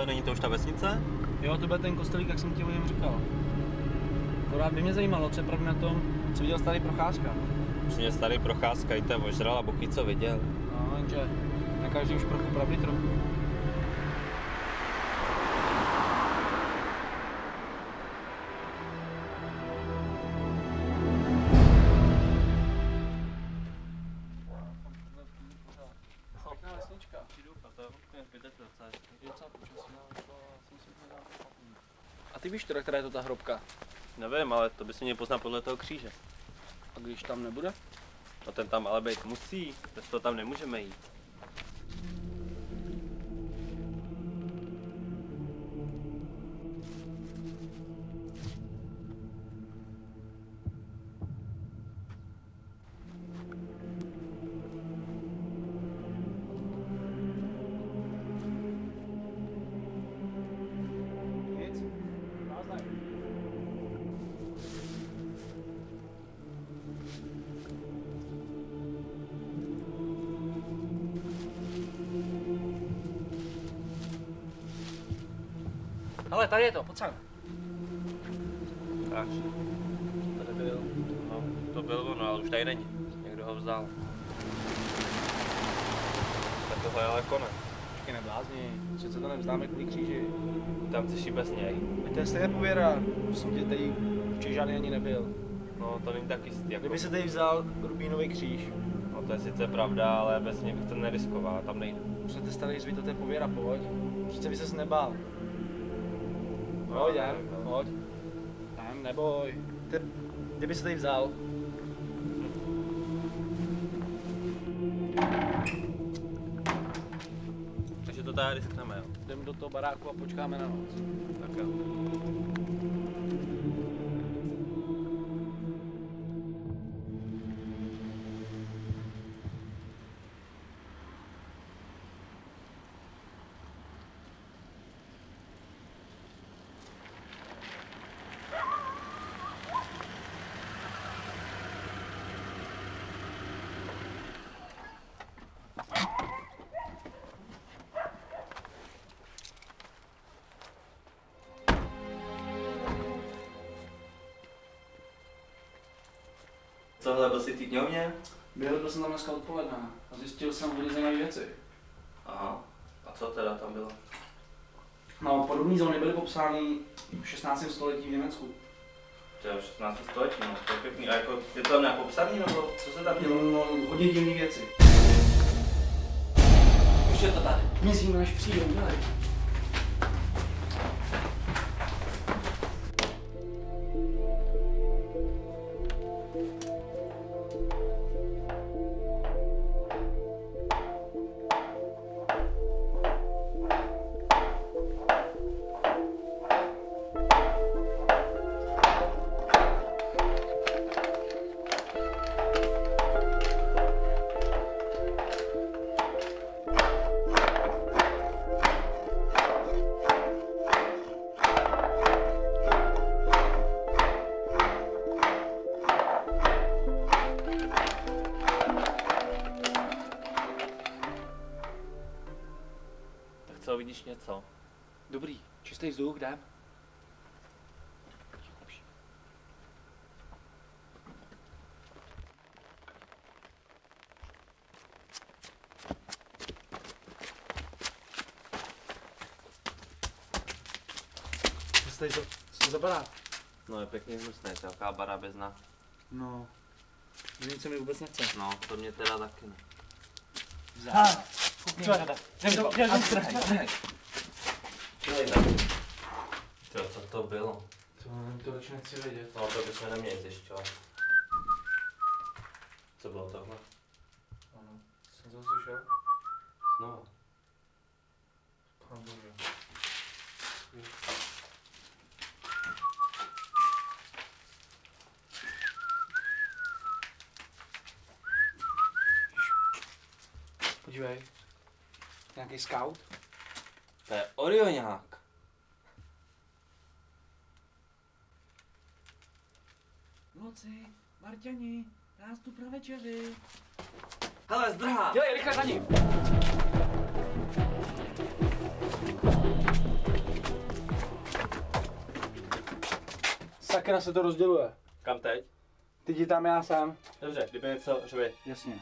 kostele, není to už ta vesnice? Jo, to byl ten kostelík, jak jsem ti o něm říkal. Akorát by mě zajímalo, co je pravda na tom, co viděl starý Procházka. Přesně starý Procházka, i ten ožral a Bůh ví, co viděl. No, jenže na každý už trochu pravdy trochu. A ty víš teda, která je to ta hrobka? Nevím, ale to bys mě poznal podle toho kříže. A když tam nebude? No ten tam ale být musí, bez toho tam nemůžeme jít. Ale tady je to, pojď sem. Tak. Tady byl. No, to byl ono, ale už tady není. Někdo ho vzal. Tak tohle je ale konec. Počkej, neblázni, přece to nevzdáme kvůli kříži. Tam chceš jít bez něj? To je stejně pověra, že jsem tě tady určitě žádný ani nebyl. No to není tak jistý. Jako... Kdyby se tady vzal rubínový kříž. No to je sice pravda, ale bez něj bych to neriskoval, tam nejde. Přece starý zvít, to je pověra, pojď. Přece by ses nebál. Pojď, jdem, pojď. Jdem, neboj. Kdyby se tady vzal. Takže to tady riskneme, jo? Jdem do toho baráku a počkáme na noc. Tak jo. Tohle byl si v té knihovně? Byl jsem tam dneska odpoledne a zjistil jsem hodně zajímavé věci. Aha. A co teda tam bylo? No, podobné zóny byly popsány v 16. století v Německu. To je 16. století, no, to je pěkný. A jako, je to tam nějak popsaný, nebo co se tam dělo? No, hodně divné věci. Už je to tady. Myslíme, až přijdou, dělej. Co, vidíš něco? Dobrý, čistý vzduch, jdem. Co za barák? No je pěkně hnusný, taková barabezna. No, nic se mi vůbec nechce. No, to mě teda taky ne. Co to bylo? To už nechci vědět. No to bychom neměli zjišťovat. Co bylo tohle? Ano, jsem to slyšel. Znova. Podívej. Nějaký scout? To je Orioňák. Noci, Marťani, nástup na večeři. Hele, zdrhá! Dělej, rychle za ním! sakra se to rozděluje? Kam teď? Ty jdi tam, já sám. Dobře, kdyby něco řvi. Jasně.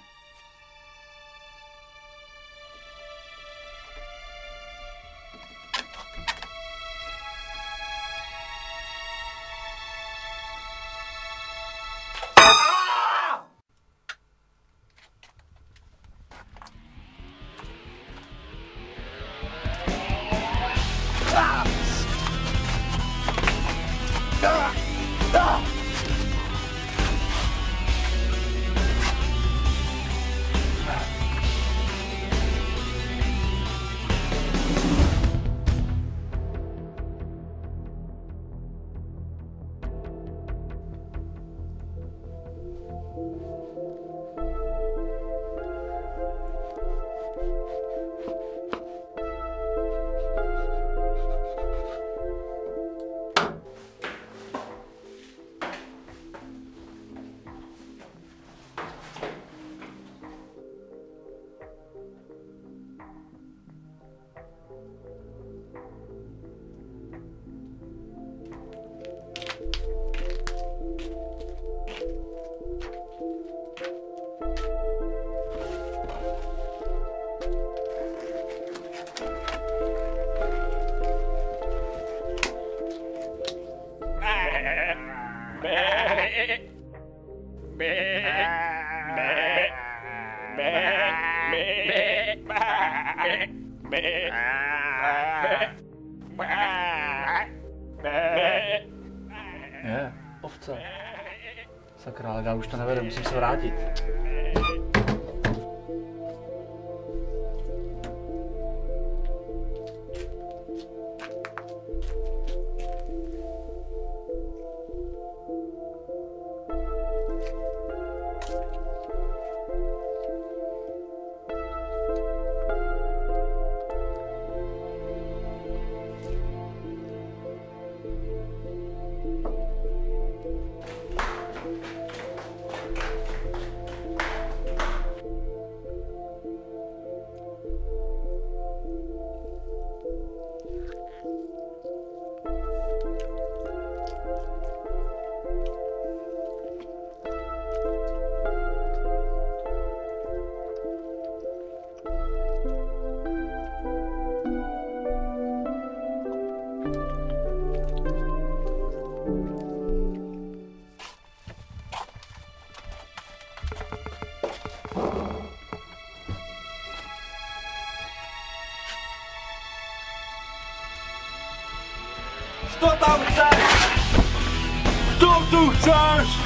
Je, ovce. Sakra, ale já už to nevedu, musím se vrátit. Co tam chceš? Co tu chceš?